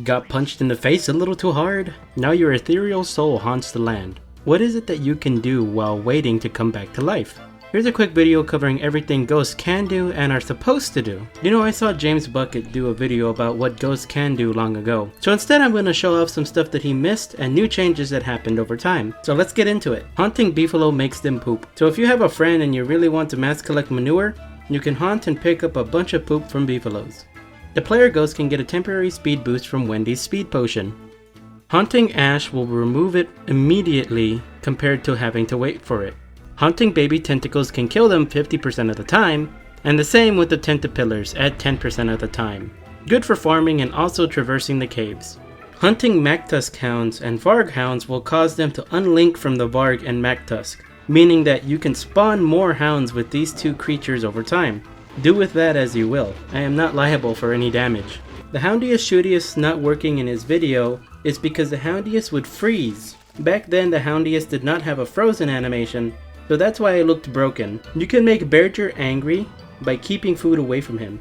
Got punched in the face a little too hard? Now your ethereal soul haunts the land. What is it that you can do while waiting to come back to life? Here's a quick video covering everything ghosts can do and are supposed to do. You know, I saw James Bucket do a video about what ghosts can do long ago. So instead I'm going to show off some stuff that he missed and new changes that happened over time. So let's get into it. Haunting beefalo makes them poop. So if you have a friend and you really want to mass collect manure, you can haunt and pick up a bunch of poop from beefalos. The player ghost can get a temporary speed boost from Wendy's speed potion. Haunting ash will remove it immediately compared to having to wait for it. Haunting baby tentacles can kill them 50% of the time, and the same with the tentapillars at 10% of the time. Good for farming and also traversing the caves. Hunting Mactusk hounds and Varg hounds will cause them to unlink from the Varg and Mactusk, meaning that you can spawn more hounds with these two creatures over time. Do with that as you will. I am not liable for any damage. The Houndius Shootius not working in his video is because the Houndius would freeze. Back then the Houndius did not have a frozen animation, so that's why it looked broken. You can make Berger angry by keeping food away from him.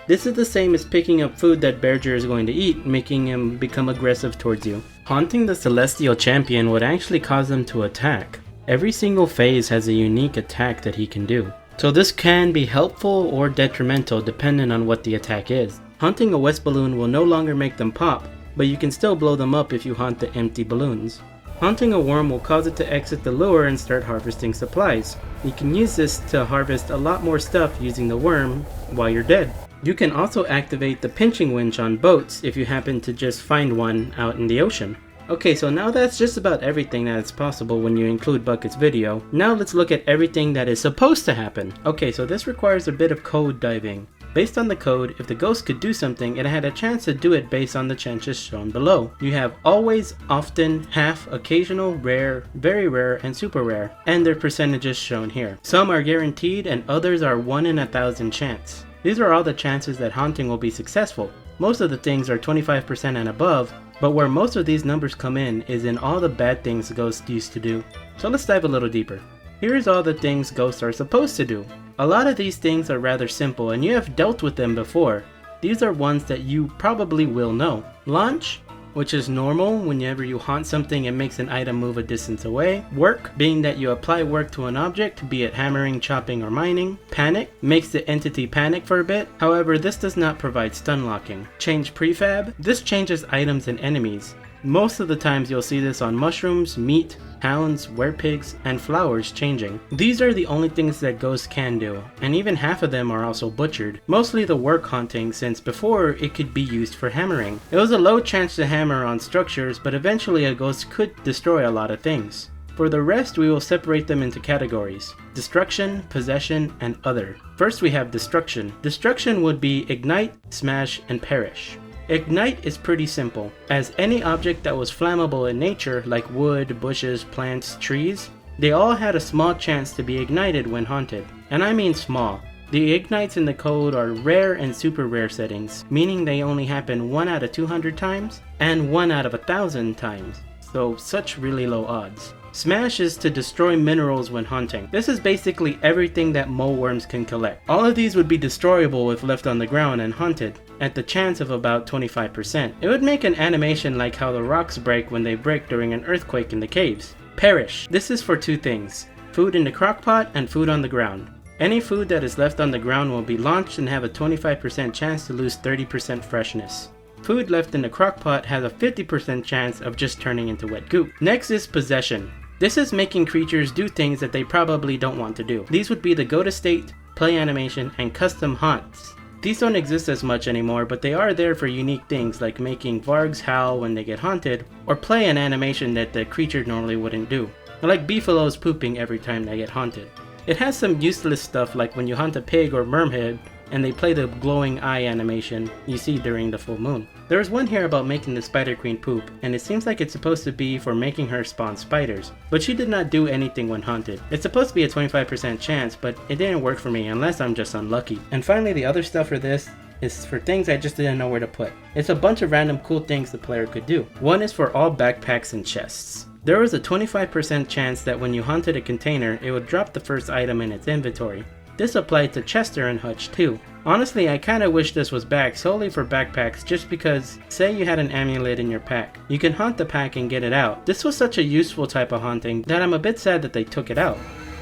This is the same as picking up food that Berger is going to eat, making him become aggressive towards you. Haunting the Celestial Champion would actually cause them to attack. Every single phase has a unique attack that he can do. So this can be helpful or detrimental depending on what the attack is. Haunting a West balloon will no longer make them pop, but you can still blow them up if you haunt the empty balloons. Haunting a worm will cause it to exit the lure and start harvesting supplies. You can use this to harvest a lot more stuff using the worm while you're dead. You can also activate the pinching winch on boats if you happen to just find one out in the ocean. Okay, so now that's just about everything that is possible when you include Bucket's video. Now let's look at everything that is supposed to happen. Okay, so this requires a bit of code diving. Based on the code, if the ghost could do something, it had a chance to do it based on the chances shown below. You have always, often, half, occasional, rare, very rare, and super rare, and their percentages shown here. Some are guaranteed and others are 1 in 1,000 chance. These are all the chances that haunting will be successful. Most of the things are 25% and above, but where most of these numbers come in is in all the bad things ghosts used to do. So let's dive a little deeper. Here's all the things ghosts are supposed to do. A lot of these things are rather simple and you have dealt with them before. These are ones that you probably will know. Launch, which is normal whenever you haunt something and makes an item move a distance away. Work, being that you apply work to an object, be it hammering, chopping, or mining. Panic, makes the entity panic for a bit. However, this does not provide stun locking. Change prefab, this changes items and enemies. Most of the times you'll see this on mushrooms, meat, hounds, werepigs, and flowers changing. These are the only things that ghosts can do, and even half of them are also butchered. Mostly the work haunting, since before it could be used for hammering. It was a low chance to hammer on structures, but eventually a ghost could destroy a lot of things. For the rest, we will separate them into categories: destruction, possession, and other. First we have destruction. Destruction would be ignite, smash, and perish. Ignite is pretty simple, as any object that was flammable in nature, like wood, bushes, plants, trees, they all had a small chance to be ignited when haunted. And I mean small. The ignites in the code are rare and super rare settings, meaning they only happen 1 out of 200 times and 1 out of 1,000 times, so such really low odds. Smash is to destroy minerals when hunting. This is basically everything that mole worms can collect. All of these would be destroyable if left on the ground and hunted, at the chance of about 25%. It would make an animation like how the rocks break when they break during an earthquake in the caves. Perish. This is for 2 things: food in the crockpot and food on the ground. Any food that is left on the ground will be launched and have a 25% chance to lose 30% freshness. Food left in the crockpot has a 50% chance of just turning into wet goop. Next is possession. This is making creatures do things that they probably don't want to do. These would be the go to state, play animation, and custom haunts. These don't exist as much anymore, but they are there for unique things like making Vargs howl when they get haunted, or play an animation that the creature normally wouldn't do, like beefalos pooping every time they get haunted. It has some useless stuff like when you hunt a pig or mermaid and they play the glowing eye animation you see during the full moon. There is one here about making the spider queen poop, and it seems like it's supposed to be for making her spawn spiders, but she did not do anything when haunted. It's supposed to be a 25% chance, but it didn't work for me unless I'm just unlucky. And finally, the other stuff for this is for things I just didn't know where to put. It's a bunch of random cool things the player could do. One is for all backpacks and chests. There was a 25% chance that when you haunted a container, it would drop the first item in its inventory. This applied to Chester and Hutch too. Honestly, I kinda wish this was back solely for backpacks, just because, say you had an amulet in your pack. You can haunt the pack and get it out. This was such a useful type of haunting that I'm a bit sad that they took it out.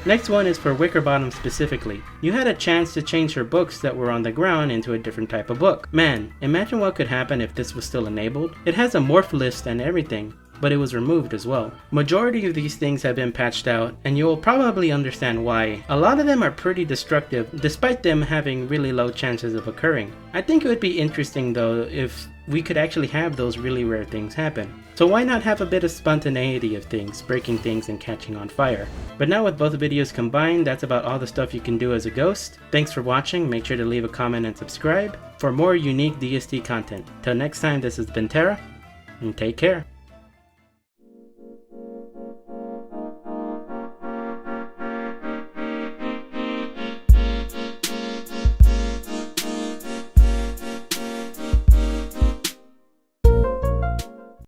Next one is for Wicker Bottom specifically. You had a chance to change her books that were on the ground into a different type of book. Man, imagine what could happen if this was still enabled. It has a morph list and everything, but it was removed as well. Majority of these things have been patched out, and you'll probably understand why. A lot of them are pretty destructive, despite them having really low chances of occurring. I think it would be interesting though if we could actually have those really rare things happen. So why not have a bit of spontaneity of things, breaking things and catching on fire? But now with both videos combined, that's about all the stuff you can do as a ghost. Thanks for watching, make sure to leave a comment and subscribe for more unique DST content. Till next time, this has been Tara, and take care.